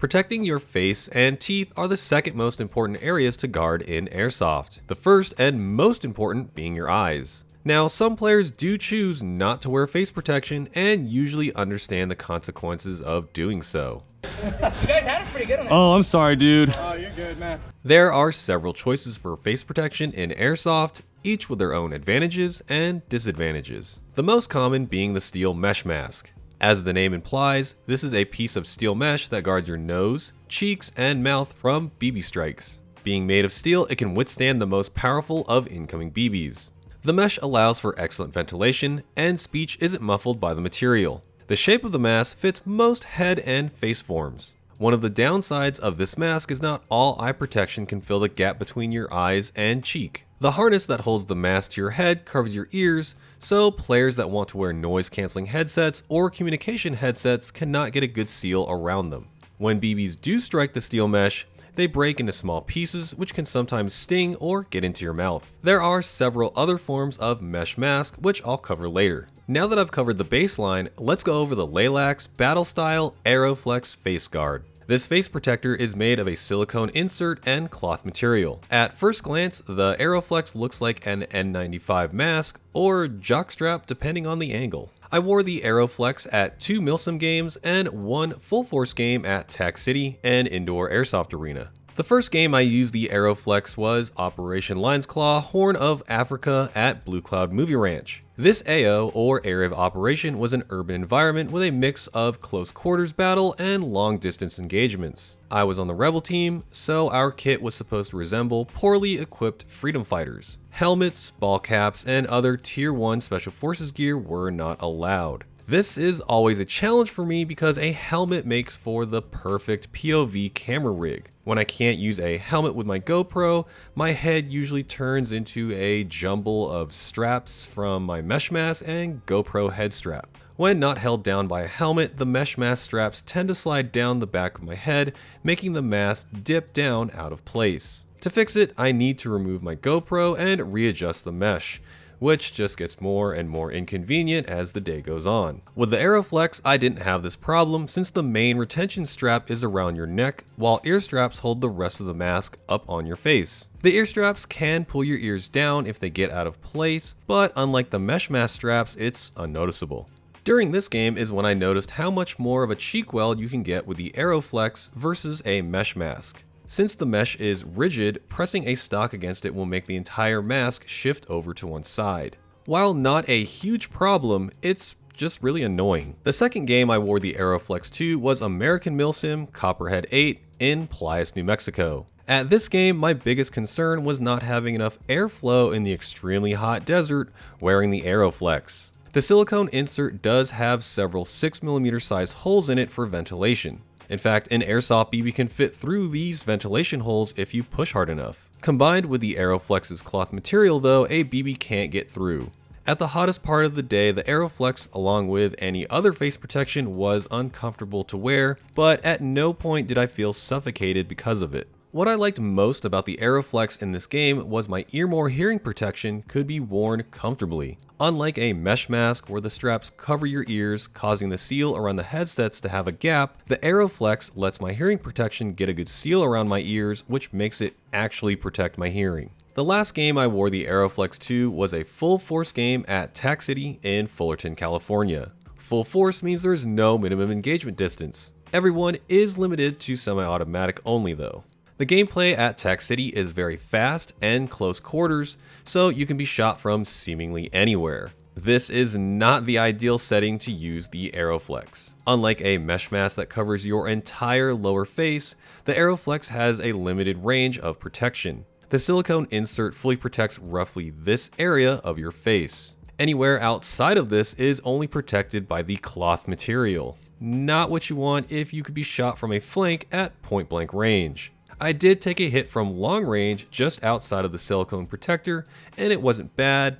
Protecting your face and teeth are the second most important areas to guard in Airsoft, the first and most important being your eyes. Now, some players do choose not to wear face protection and usually understand the consequences of doing so. You guys had us pretty good on that. Oh, I'm sorry, dude. Oh, you're good, man. There are several choices for face protection in Airsoft, each with their own advantages and disadvantages. The most common being the steel mesh mask. As the name implies, this is a piece of steel mesh that guards your nose, cheeks, and mouth from BB strikes. Being made of steel, it can withstand the most powerful of incoming BBs. The mesh allows for excellent ventilation, and speech isn't muffled by the material. The shape of the mask fits most head and face forms. One of the downsides of this mask is not all eye protection can fill the gap between your eyes and cheek. The harness that holds the mask to your head covers your ears, so players that want to wear noise-canceling headsets or communication headsets cannot get a good seal around them. When BBs do strike the steel mesh, they break into small pieces, which can sometimes sting or get into your mouth. There are several other forms of mesh mask, which I'll cover later. Now that I've covered the baseline, let's go over the Lilacs Battle Style Aeroflex Face Guard. This face protector is made of a silicone insert and cloth material. At first glance, the Aeroflex looks like an N95 mask or jockstrap depending on the angle. I wore the Aeroflex at 2 Milsim games and 1 full force game at Tac City, an indoor airsoft arena. The first game I used the Aeroflex was Operation Lion's Claw Horn of Africa at Blue Cloud Movie Ranch. This AO, or Area of Operation, was an urban environment with a mix of close quarters battle and long distance engagements. I was on the Rebel team, so our kit was supposed to resemble poorly equipped freedom fighters. Helmets, ball caps, and other Tier 1 Special Forces gear were not allowed. This is always a challenge for me because a helmet makes for the perfect POV camera rig. When I can't use a helmet with my GoPro, my head usually turns into a jumble of straps from my mesh mask and GoPro head strap. When not held down by a helmet, the mesh mask straps tend to slide down the back of my head, making the mask dip down out of place. To fix it, I need to remove my GoPro and readjust the mesh, which just gets more and more inconvenient as the day goes on. With the Aeroflex, I didn't have this problem since the main retention strap is around your neck, while ear straps hold the rest of the mask up on your face. The ear straps can pull your ears down if they get out of place, but unlike the mesh mask straps, it's unnoticeable. During this game is when I noticed how much more of a cheek weld you can get with the Aeroflex versus a mesh mask. Since the mesh is rigid, pressing a stock against it will make the entire mask shift over to one side. While not a huge problem, it's just really annoying. The second game I wore the Aeroflex to was American Milsim Copperhead 8 in Playas, New Mexico. At this game, my biggest concern was not having enough airflow in the extremely hot desert wearing the Aeroflex. The silicone insert does have several 6mm sized holes in it for ventilation. In fact, an airsoft BB can fit through these ventilation holes if you push hard enough. Combined with the Aeroflex's cloth material though, a BB can't get through. At the hottest part of the day, the Aeroflex, along with any other face protection, was uncomfortable to wear, but at no point did I feel suffocated because of it. What I liked most about the Aeroflex in this game was my earmore hearing protection could be worn comfortably. Unlike a mesh mask where the straps cover your ears, causing the seal around the headsets to have a gap, the Aeroflex lets my hearing protection get a good seal around my ears, which makes it actually protect my hearing. The last game I wore the Aeroflex to was a full force game at Tac City in Fullerton, California. Full force means there's no minimum engagement distance. Everyone is limited to semi-automatic only though. The gameplay at Tac City is very fast and close quarters, so you can be shot from seemingly anywhere. This is not the ideal setting to use the Aeroflex. Unlike a mesh mask that covers your entire lower face, the Aeroflex has a limited range of protection. The silicone insert fully protects roughly this area of your face. Anywhere outside of this is only protected by the cloth material. Not what you want if you could be shot from a flank at point blank range. I did take a hit from long range just outside of the silicone protector, and it wasn't bad,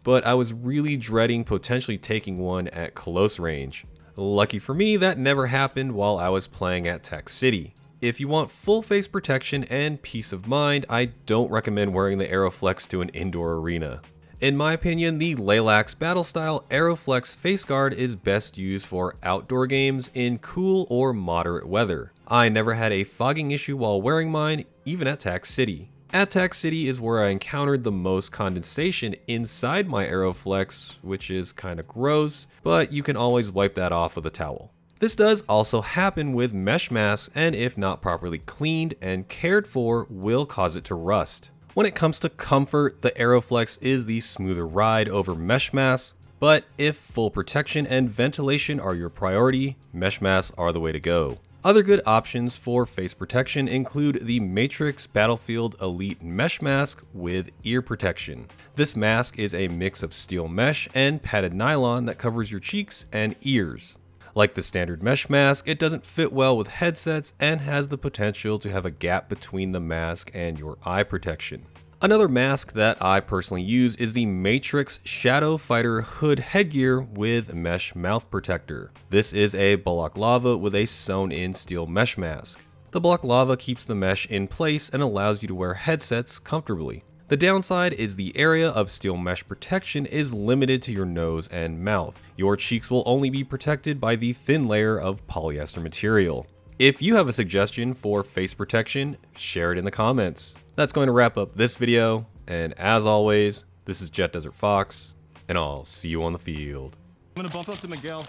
but I was really dreading potentially taking one at close range. Lucky for me, that never happened while I was playing at Tac City. If you want full face protection and peace of mind, I don't recommend wearing the Aeroflex to an indoor arena. In my opinion, the Lilacs Battle Style Aeroflex Face Guard is best used for outdoor games in cool or moderate weather. I never had a fogging issue while wearing mine, even at Tac City. At Tac City is where I encountered the most condensation inside my Aeroflex, which is kinda gross, but you can always wipe that off with a towel. This does also happen with mesh masks, and if not properly cleaned and cared for, will cause it to rust. When it comes to comfort, the Aeroflex is the smoother ride over mesh masks, but if full protection and ventilation are your priority, mesh masks are the way to go. Other good options for face protection include the Matrix Battlefield Elite Mesh Mask with ear protection. This mask is a mix of steel mesh and padded nylon that covers your cheeks and ears. Like the standard mesh mask, it doesn't fit well with headsets and has the potential to have a gap between the mask and your eye protection. Another mask that I personally use is the Matrix Shadow Fighter Hood headgear with mesh mouth protector. This is a balaclava with a sewn-in steel mesh mask. The balaclava keeps the mesh in place and allows you to wear headsets comfortably. The downside is the area of steel mesh protection is limited to your nose and mouth. Your cheeks will only be protected by the thin layer of polyester material. If you have a suggestion for face protection, share it in the comments. That's going to wrap up this video, and as always, this is Jet Desert Fox, and I'll see you on the field. I'm gonna bump up to Miguel.